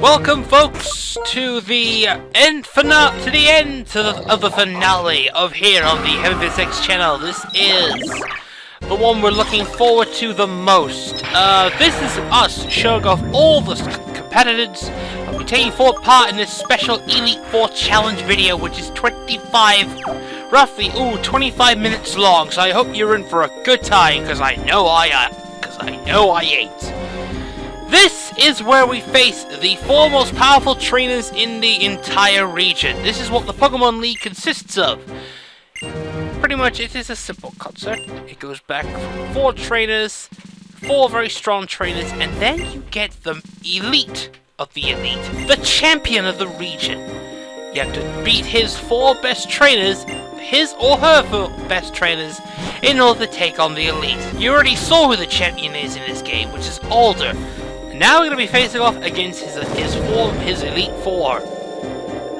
Welcome, folks, to the end of the finale of here on the Heavy Physics channel. This is the one we're looking forward to the most. This is us showing off all the competitors who will be taking part in this special Elite Four challenge video, which is 25 minutes long. So I hope you're in for a good time, because I know I ain't. This is where we face the four most powerful trainers in the entire region. This is what the Pokemon League consists of. Pretty much, it is a simple concept. It goes back from four trainers, four very strong trainers, and then you get the elite of the elite, the champion of the region. You have to beat his four best trainers, his or her four best trainers, in order to take on the elite. You already saw who the champion is in this game, which is Alder. Now we're going to be facing off against his Elite Four.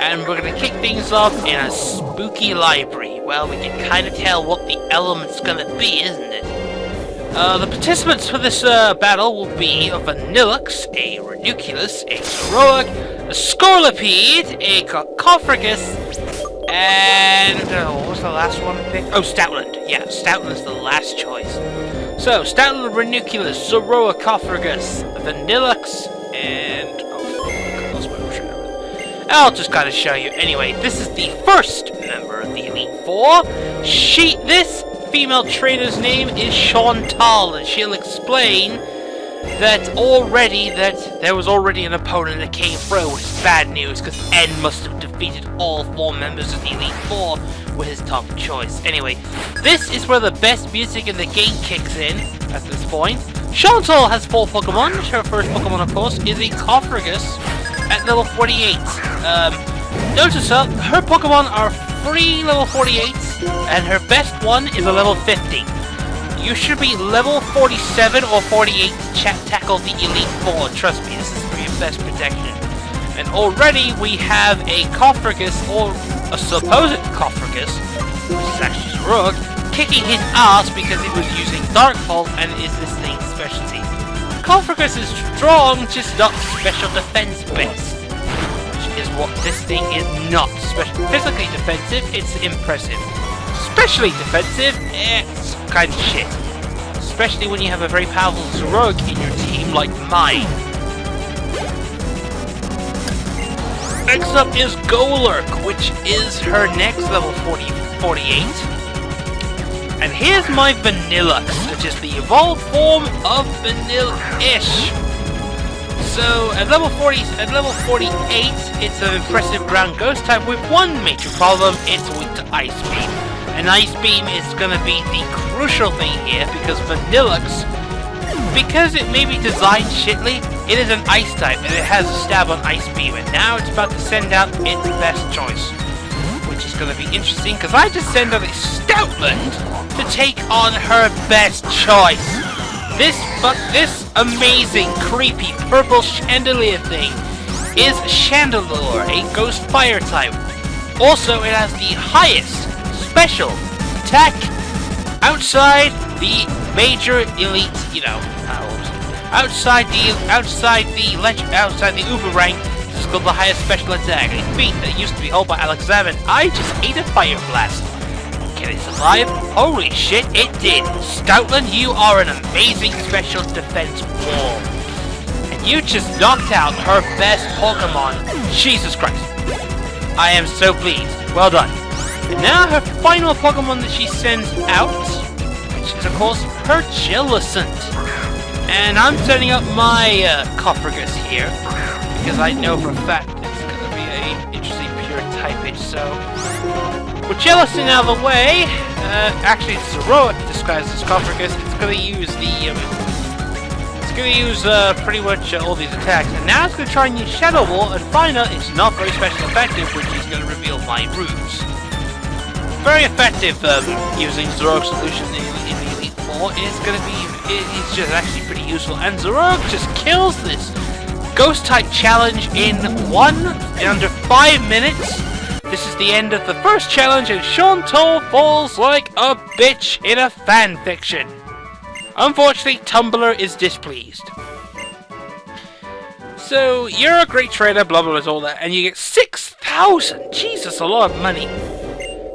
And we're going to kick things off in a spooky library. Well, we can kind of tell what the element's going to be, isn't it? The participants for this battle will be a Vanillux, a Ranunculus, a Zoroark, a Scorpipede, a Cofragus, and... what was the last one I picked? Oh, Stoutland. Yeah, Stoutland's the last choice. So, Stoutland, Ranunculus, Zoroark, Cofragus, Vanillux, and... oh, I lost my trainer. I'll just kind of show you. Anyway, this is the first member of the Elite Four. This female trainer's name is Chantal, and she'll explain that there was already an opponent that came through, which is bad news, because N must have defeated all four members of the Elite Four with his top choice. Anyway, this is where the best music in the game kicks in at this point. Chantal has four Pokemon. Her first Pokemon, of course, is a Cofragus at level 48. Notice her Pokemon are 3 level 48s, and her best one is a level 50. You should be level 47 or 48 to tackle the Elite Four. Trust me, this is for your best protection. And already we have a Cofragus, or a supposed Cofragus, which is actually Zoroark, kicking his ass because he was using Dark Pulse and is this thing's specialty. Cofragus is strong, just not special defense based, which is what this thing is not. Physically defensive, it's impressive. Especially defensive, it's kind of shit. Especially when you have a very powerful Zoroark in your team like mine. Next up is Golurk, which is her next level 48. And here's my Vanillux, which is the evolved form of Vanilla-ish. So at level 48, it's an impressive ground ghost type with one major problem: it's weak to Ice Beam. And Ice Beam is going to be the crucial thing here, because Vanillux, because it may be designed shitly, it is an Ice type, and it has a stab on Ice Beam, and now it's about to send out its best choice, which is going to be interesting, because I just send out a Stoutland to take on her best choice. This amazing, creepy, purple chandelier thing is Chandelure, a Ghost Fire type. Also, it has the highest special attack outside the major elite, outside the Uber rank. This is called the highest special attack. A feat that used to be held by Alexander. I just ate a Fire Blast. Can it survive? Holy shit, it did. Stoutland, you are an amazing special defense wall. And you just knocked out her best Pokemon. Jesus Christ. I am so pleased. Well done. And now her final Pokemon that she sends out, which is of course her Jellicent. And I'm setting up my Cofragus here, because I know for a fact it's going to be an interesting pure typage. So with Jellicent out of the way, actually Zoroark disguised as Cofragus. It's going to use pretty much all these attacks. And now it's going to try and use Shadow Ball and find out it's not very special effective, which is going to reveal my ruse. Very effective using Zoroark's solution in the Elite Four. It's just actually pretty useful. And Zoroark just kills this Ghost type challenge in under 5 minutes. This is the end of the first challenge, and Chantal falls like a bitch in a fanfiction. Unfortunately, Tumblr is displeased. So, you're a great trader, blah blah blah, all that, and you get 6,000! Jesus, a lot of money.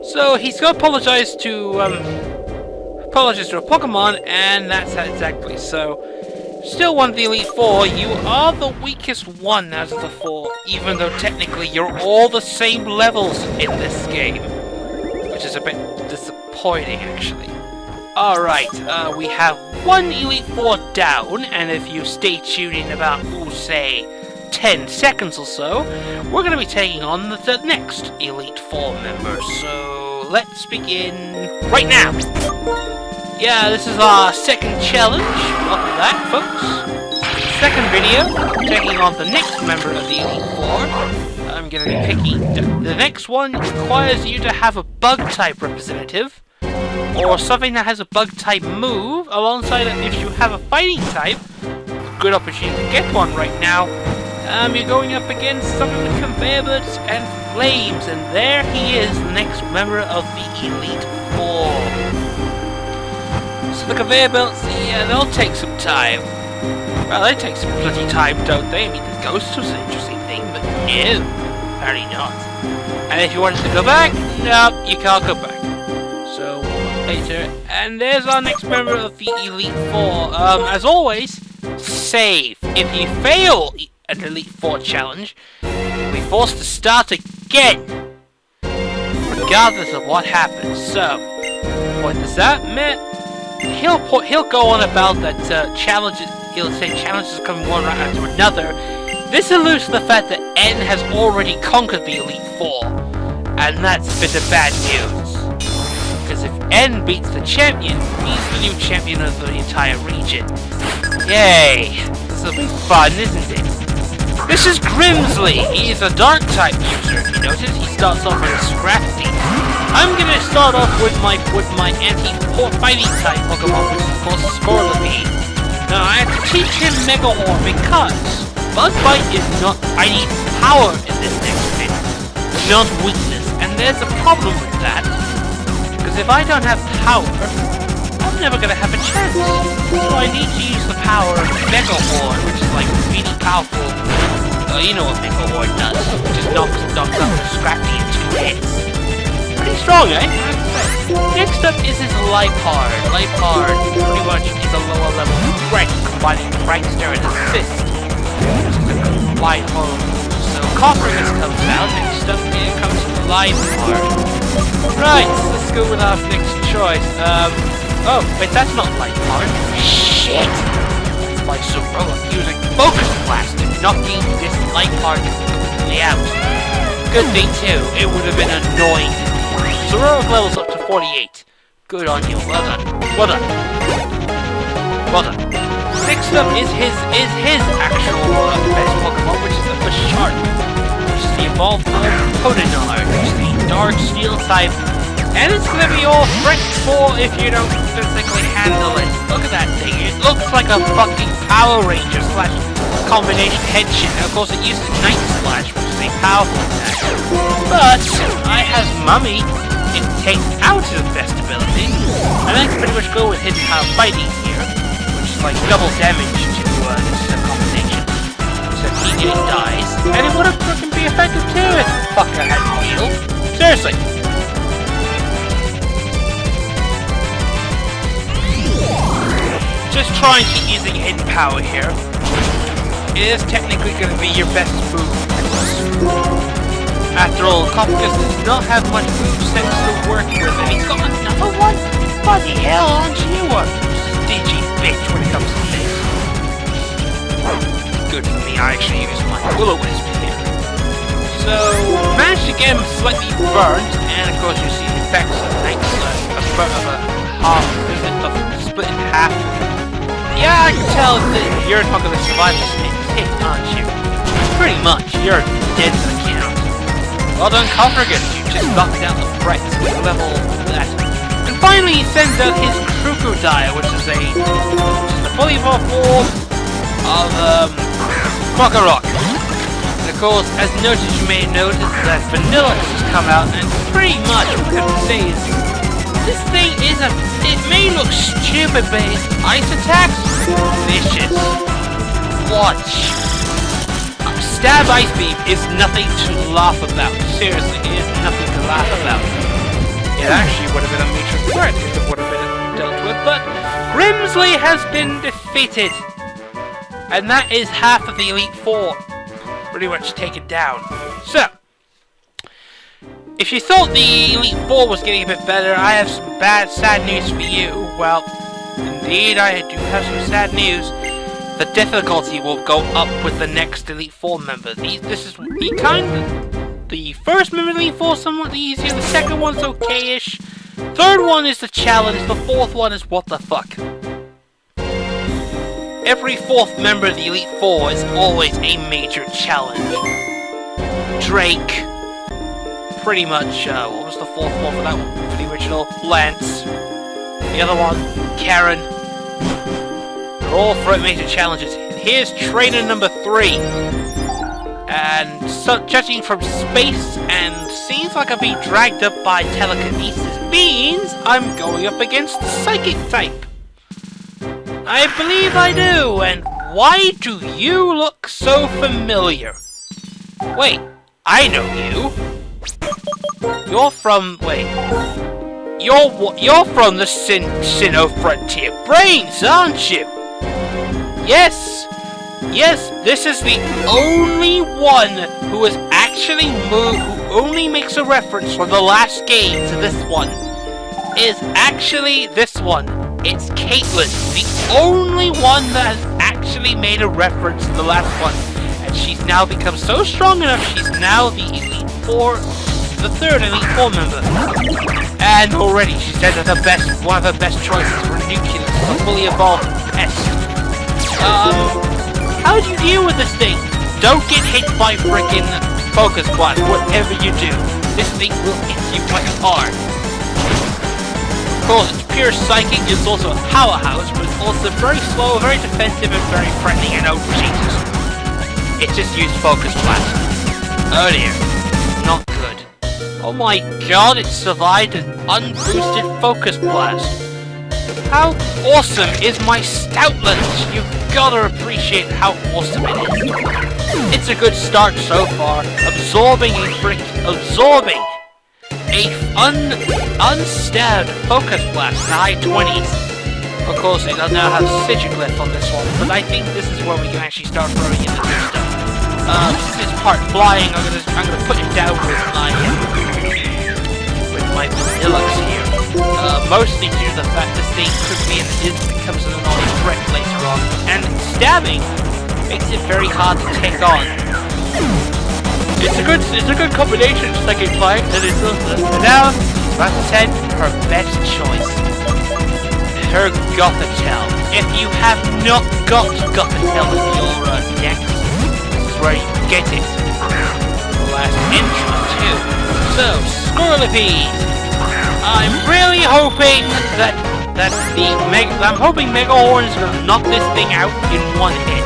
So, he's gonna apologize to a Pokemon, and that's that exactly. So, still one of the Elite Four, you are the weakest one out of the four, even though technically you're all the same levels in this game. Which is a bit disappointing, actually. Alright, we have one Elite Four down, and if you stay tuned in about, say, 10 seconds or so, we're going to be taking on the next Elite Four member. So, let's begin right now! Yeah, this is our second challenge. Welcome to that, folks. Second video, taking on the next member of the Elite Four. I'm gonna be picky. The next one requires you to have a Bug-type representative, or something that has a Bug-type move, alongside it if you have a Fighting type. Good opportunity to get one right now. You're going up against something with conveyor belts and flames, and there he is, the next member of the Elite Four. So the conveyor belts, yeah, they'll take some time. Well, they take some bloody time, don't they? I mean, the ghost was an interesting thing, but no, apparently not. And if you wanted to go back, no, you can't go back. So, later, and there's our next member of the Elite Four. As always, save. If you fail an Elite Four challenge, you'll be forced to start again, regardless of what happens. So, what does that mean? He'll go on about that challenges. He'll say challenges come one right after another. This alludes to the fact that N has already conquered the Elite Four, and that's a bit of bad news. Because if N beats the champion, he's the new champion of the entire region. Yay! This will be fun, isn't it? This is Grimsley. He's a dark type user. If you notice, he starts off with a Scrafty. I'm gonna start off with my anti-fighting type Pokemon, which is of course Scorlaby. Now I have to teach him Mega Horn because Bug Bite is not. I need power in this next bit, not weakness, and there's a problem with that. Because if I don't have power, I'm never gonna have a chance. So I need to use the power of Mega Horn, which is like really powerful. You know what Mega Horn does? It just knocks up the Scrappy in 2 hits. Pretty strong, eh? Next up is his Lipard. Lipard pretty much is a lower level threat, combining Prankster and Assist, which is a combined horror move. So Copperus comes out. Next up here comes Lipard. Right, let's go with our next choice. Oh, wait, that's not Lipard. Shit! It's my Soroa using Focus Blast and knocking this Lipard completely out. Good thing too, it would have been annoying. Soroa levels up to 48. Good on you, well done. Well done. Well done. Next up is his actual best Pokemon, which is the Bisharp, which is the evolved Podinard, which is the Dark Steel type. And it's gonna be all threat 4 if you don't physically handle it. Look at that thing, it looks like a fucking Power Ranger slash combination headshot. And of course it uses Night Slash, which is a powerful attack. But I have Mummy. It takes out his best ability, and I can pretty much go with hidden power fighting here, which is like double damage to this combination. So TJ dies, and it would have freaking be effective too if fucker had healed. Seriously. Just try and keep using hidden power here. It is technically going to be your best move. After all, Copperus does not have much moveset to work with, and he's got another one? Bloody hell, aren't you a stingy bitch when it comes to this? Good for me, I actually use my Will-O-Wisp here. So, managed to get him slightly burnt, and of course you see the effects of a split in half. Yeah, I can tell that you're not going to survive this hit, aren't you? Pretty much, you're dead to the count. Well done, Coppergus, you just knocked out the threat with level that. And finally, he sends out his Crocodile, which is a fully evolved form of Krokorok. And of course, as noted, you may notice that Vanilla has just come out, and pretty much what I can say is this thing is it may look stupid, but its ice attacks vicious. Watch. Stab Ice Beam is nothing to laugh about. Seriously, it is nothing to laugh about. It actually would have been a major threat if it would have been dealt with, but Grimsley has been defeated. And that is half of the Elite Four pretty much taken down. So, if you thought the Elite Four was getting a bit better, I have some sad news for you. Well, indeed, I do have some sad news. The difficulty will go up with the next Elite Four member. This is the first member of the Elite Four somewhat easier. The second one's okay-ish. Third one is the challenge. The fourth one is what the fuck. Every fourth member of the Elite Four is always a major challenge. Drake. Pretty much, what was the fourth one for that one? For the original? Lance. The other one, Karen. They're all for major challenges. Here's trainer number 3. And so, judging from space and seems like I'm being dragged up by telekinesis means I'm going up against the psychic type. I believe I do, and why do you look so familiar? Wait, I know you. You're from, wait. You're from the Sinnoh Frontier Brains, aren't you? Yes, this is the only one who has actually moved, who only makes a reference from the last game to this one, is actually this one. It's Caitlyn, the only one that has actually made a reference to the last one. And she's now become so strong enough, she's now the Elite Four, the third Elite Four member. And already she said that one of her best choices for Nucleus, a fully evolved pest. How do you deal with this thing? Don't get hit by frickin' Focus Blast, whatever you do. This thing will hit you quite hard. Of course, it's pure psychic, it's also a powerhouse, but it's also very slow, very defensive, and very threatening, and oh Jesus. It just used Focus Blast. Oh dear. Not good. Oh my god, it survived an unboosted Focus Blast. How awesome is my Stoutland? You've gotta appreciate how awesome it is. It's a good start so far. Absorbing a unstabbed Focus Blast in the high 20s. Of course, it does now have Sigiglyph on this one, but I think this is where we can actually start throwing in the good stuff. Since it's part flying, I'm gonna put it down with my Deluxe here. Mostly due to the fact this thing could be becomes an annoying threat later on, and stabbing makes it very hard to take on. It's a good combination of psychic fire, and it's now about to send her best choice, her Gothitelle. If you have not got Gothitelle in your deck, this is where you get it. The last entry too. So, Squirrelipedes. I'm really hoping that I'm hoping Mega Horn is gonna knock this thing out in one hit.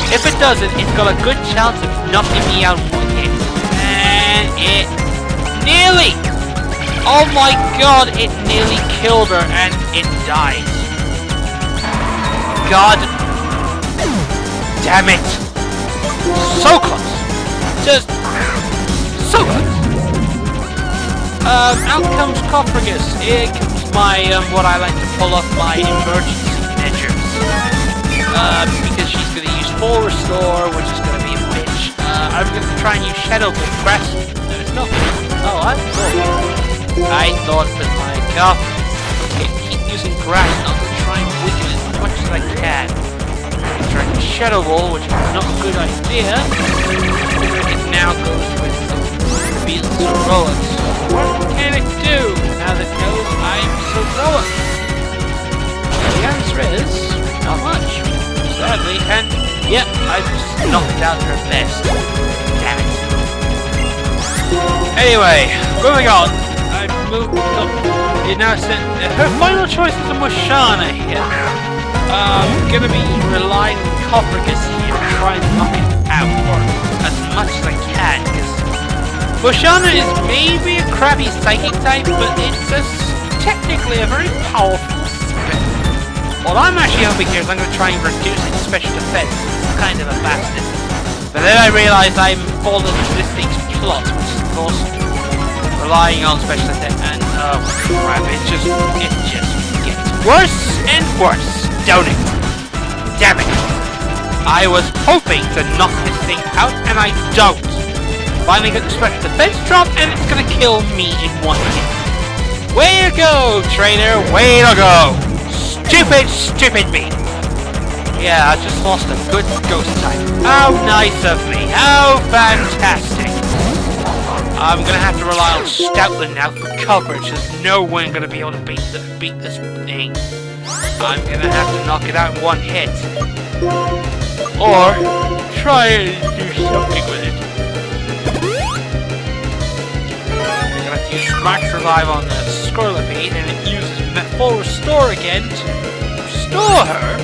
If it doesn't, it's got a good chance of knocking me out in one hit. And it nearly! Oh my god, it nearly killed her and it died. God damn it! So close! Just so close! Out comes Cofragus. Here comes my, what I like to pull off my emergency measures. Because she's gonna use full restore, which is gonna be a bitch. I'm gonna try and use Shadow Press. No, it's not. Oh, I thought that my Cofragus. Keep using grass, I'm gonna try and weaken it as much as I can. I'm trying to Shadow Roll, which is not a good idea. It now goes with Beatles Heroics. What can it do now that it knows I'm Heroic? The answer is not much. Sadly, and yep, I just knocked out her best. Damn it. Anyway, moving on. I moved up. It now sent her final choice is a Moshana here. I'm gonna be relying on Cofragus here to try and knock it out, or as much as I can, because Moshana is maybe a crappy psychic type, but it's technically a very powerful spell. What I'm actually hoping here is I'm going to try and reduce its special defense. It's kind of a bastard. But then I realised I'm fallen into this thing's plot, which is of course relying on special attack, and oh crap, it just gets worse and worse, don't it? Damn it! I was hoping to knock this thing out, and I don't. Finally got the special defense drop, and it's gonna kill me in one hit. Way to go, trainer! Way to go! Stupid me! Yeah, I just lost a good ghost type. How nice of me! How fantastic! I'm gonna have to rely on Stoutland now for coverage. There's no one gonna be able to beat this thing. I'm gonna have to knock it out in one hit. Or try and do something with it. I'm gonna have to use Max Revive on the Scorlipede, and it uses full Restore again to restore her.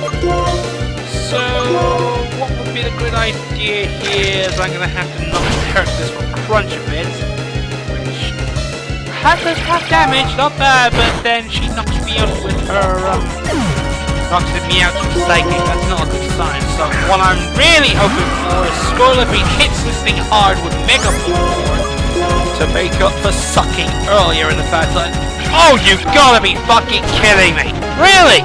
So, what would be the good idea here is I'm going to have to hurt this one crunch a bit, which does half damage, not bad, but then she knocks me out with her, knocks me out with Psychic. That's not a good sign. So what I'm really hoping for is Scorlipede hits this thing hard with Mega Ball to make up for sucking earlier in the battle. Oh, you gotta be fucking kidding me! Really?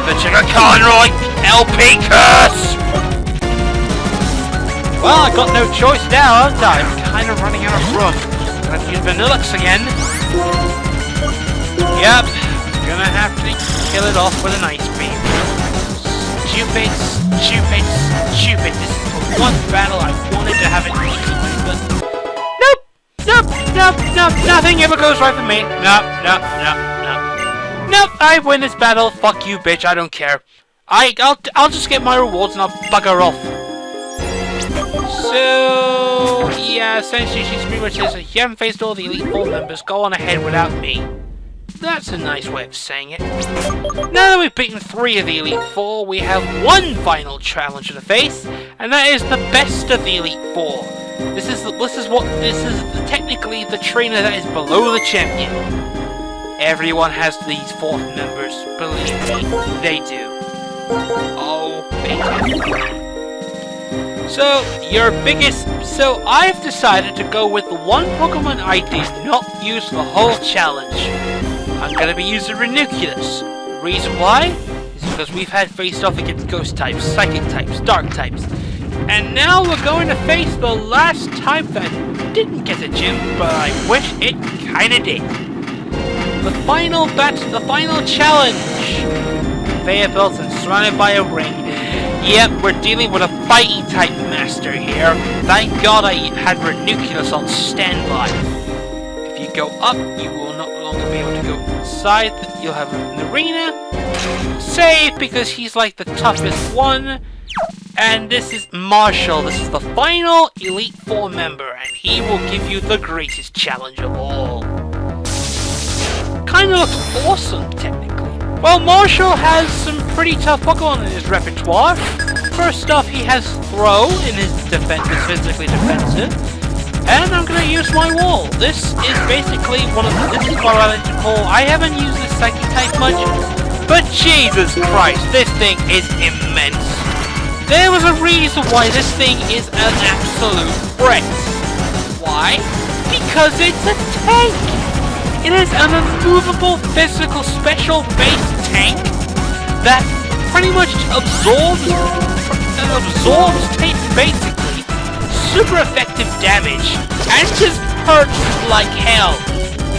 The Chicken Conroy LP curse! Well, I got no choice now, haven't I? I'm kind of running out of room. Gonna have to use Vanillix again. Yep, gonna have to kill it off with an Ice Beam. Stupid. This is the one battle I wanted to have it easy with, but nope, nothing ever goes right for me. Nope, I win this battle. Fuck you, bitch. I don't care. I'll just get my rewards and I'll bugger off. So yeah, essentially she pretty much says if you haven't faced all the Elite Four members, go on ahead without me. That's a nice way of saying it. Now that we've beaten 3 of the Elite Four, we have one final challenger to face, and that is the best of the Elite Four. This is technically the trainer that is below the champion. Everyone has these 4 members, believe me, they do. Oh, they do. So I've decided to go with the one Pokemon I did not use the whole challenge. I'm gonna be using Ranunculus. The reason why is because we've had faced off against Ghost types, Psychic types, Dark types. And now we're going to face the last type that didn't get a gym, but I wish it kinda did. The final challenge! Vanillix surrounded by a ring. Yep, we're dealing with a fighting type master here. Thank God I had Ranunculus on standby. If you go up, you will no longer be able to go inside. You'll have an arena. Save, because he's like the toughest one. And this is Marshall. This is the final Elite Four member, and he will give you the greatest challenge of all. Kinda looks awesome, technically. Well, Marshall has some pretty tough Pokemon in his repertoire. First off, he has Throw in his defense, is physically defensive. And I'm gonna use my wall. This is basically this is what I like to call, I haven't used this Psychic type much, but Jesus Christ, this thing is immense. There was a reason why this thing is an absolute threat. Why? Because it's a tank! It is an unmovable physical special-based tank that pretty much absorbs basically super effective damage and just hurts like hell.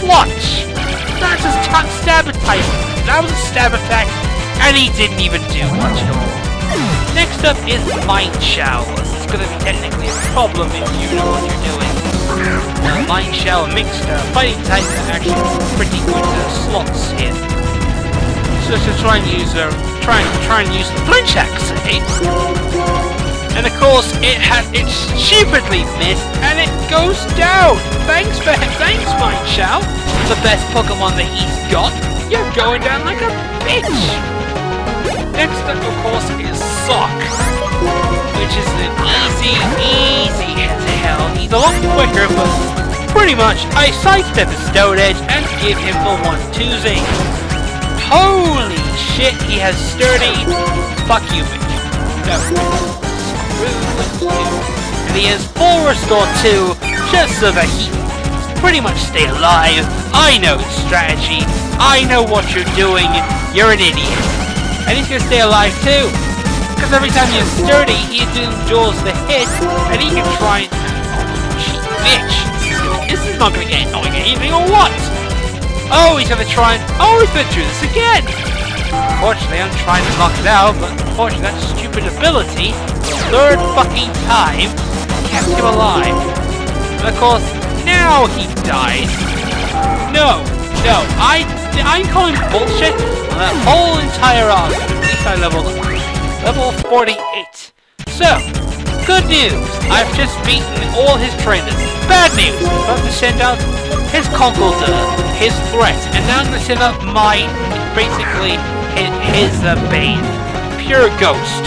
Watch! That's his stab attack. That was a stab attack and he didn't even do much at all. Next up is Mind Shower. This is going to be technically a problem if you know what you're doing. Mind Shower mixed fighting type that actually has pretty good slots here. So to try and use the flinch axe, and of course it's stupidly missed and it goes down. Thanks Mind Shower, the best Pokemon that he's got. You're going down like a bitch. Next up, of course, is Sock, which is an easy as hell. He's a lot quicker, but pretty much I sidestep his Stone Edge and give him the 1-2 zing. Holy shit, he has sturdy. Fuck you, bitch. And he has full restore too, just so that he can pretty much stay alive. I know his strategy. I know what you're doing. You're an idiot. And he's gonna stay alive too. Because every time you're sturdy, he endures the hit, and he can try and... Oh, cheap bitch. This is not gonna get annoying anything or what? Oh, he's gonna try and... Oh, he's gonna do this again! Unfortunately, I'm trying to knock it out, but unfortunately that stupid ability, third fucking time, kept him alive. And of course, now he dies. No, I'm calling bullshit on that whole entire arc. At least I leveled up. Level 48. So, good news, I've just beaten all his trainers. Bad news, I'm about to send out his Conkeldurr, his threat, and now I'm going to send out my, basically, his Bane. Pure ghost.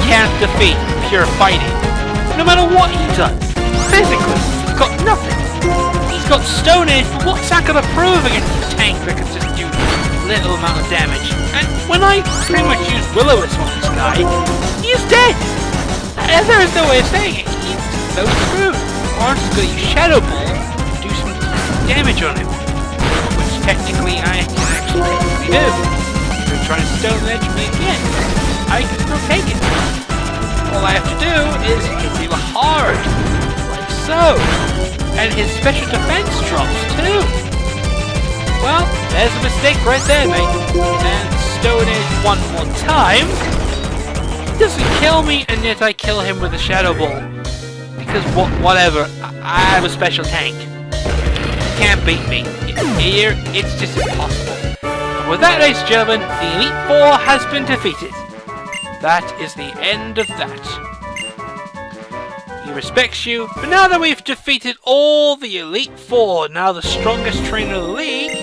Can't defeat pure fighting. No matter what he does. Physically, he's got nothing. He's got Stone Edge, but what's that going to prove against a tank that can just do little amount of damage? And when I pretty much use Will-O-Wisp on this guy, he's dead! And there is no way of saying it. He's so screwed. Or I'm just going to use Shadow Ball to do some damage on him. Which technically I can actually do. If you're trying to Stone Edge me again, I can still take it. All I have to do is hit him hard. Like so. And his special defense drops too. Well, there's a mistake right there, mate. And Stone Edge one more time. He doesn't kill me, and yet I kill him with a Shadow Ball. Because whatever, I have a special tank. Can't beat me. Here, it's just impossible. And with that, ladies and gentlemen, the Elite Four has been defeated. That is the end of that. He respects you, but now that we've defeated all the Elite Four, now the strongest trainer in the league,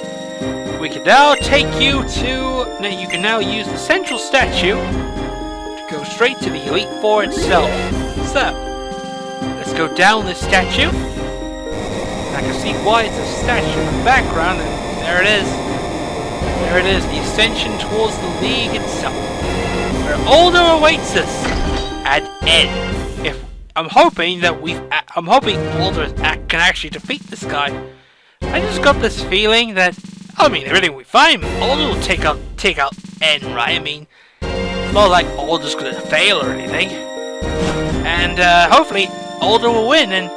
we can now take you to... Now you can now use the central statue to go straight to the Elite Four itself. So, let's go down this statue. I can see why it's a statue in the background, and there it is. There it is, the ascension towards the league itself. Where Alder awaits us at N. If I'm hoping that I'm hoping Alder can actually defeat this guy. I just got this feeling that, I mean, everything will be fine. Alder will take out N, right? I mean, it's not like Alder's gonna fail or anything. And hopefully Alder will win. And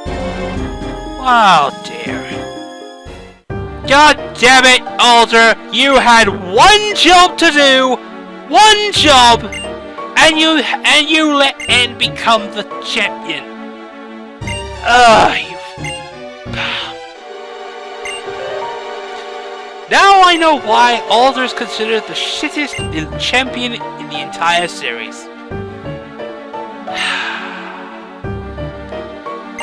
oh dear. God damn it, Alder! You had one job to do. One job, and you let N become the champion. Now I know why Alder is considered the shittest champion in the entire series.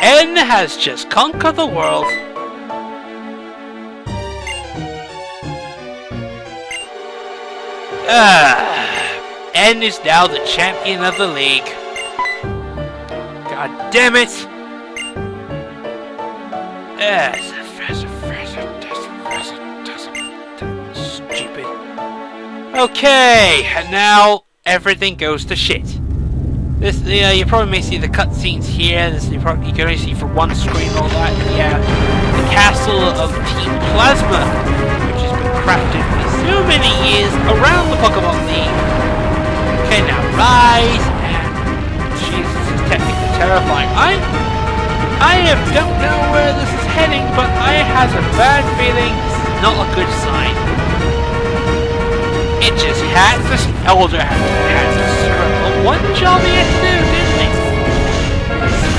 N has just conquered the world. N is now the champion of the league. God damn it! Stupid. Okay, and now everything goes to shit. This, you probably may see the cutscenes here. This you can only see from one screen. All that, the castle of Team Plasma, which has been crafted for so many years around the Pokemon League. Okay, now rise, and Jesus, this is technically terrifying. I don't know where this is heading, but I have a bad feeling this is not a good sign. It just had this Elder had to screw one job he had to do, didn't he?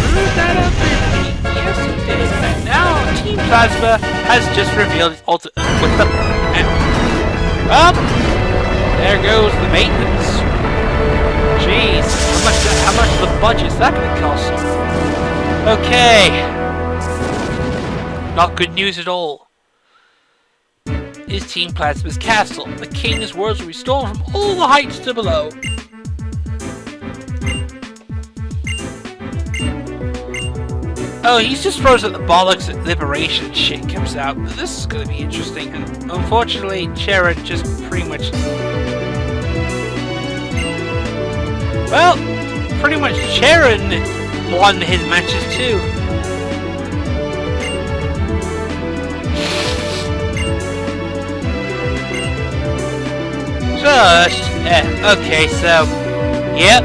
Screwed that up, didn't he? Yes, he did. And now Team Plasma has just revealed its ultimate with the... Well, there goes the maintenance. Jeez, how much of the budget is that going to cost? Okay. Not good news at all. Is Team Plasma's castle. The king's words will be stolen from all the heights to below. Oh, he's just frozen at the bollocks at Liberation shit comes out. But this is going to be interesting. And unfortunately, Chera just pretty much... Well, pretty much Sharon won his matches too. Okay, so, yep.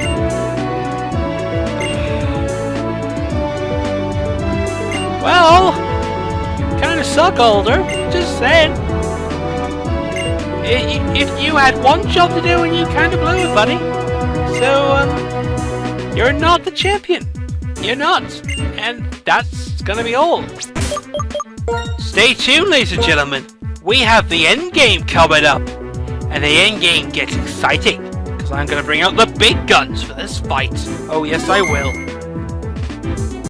Well, kinda suck, Older. Just saying. If you had one job to do and you kinda blew it, buddy. So, you're not the champion. You're not. And that's gonna be all. Stay tuned, ladies and gentlemen. We have the end game coming up. And the end game gets exciting. Because I'm gonna bring out the big guns for this fight. Oh, yes, I will.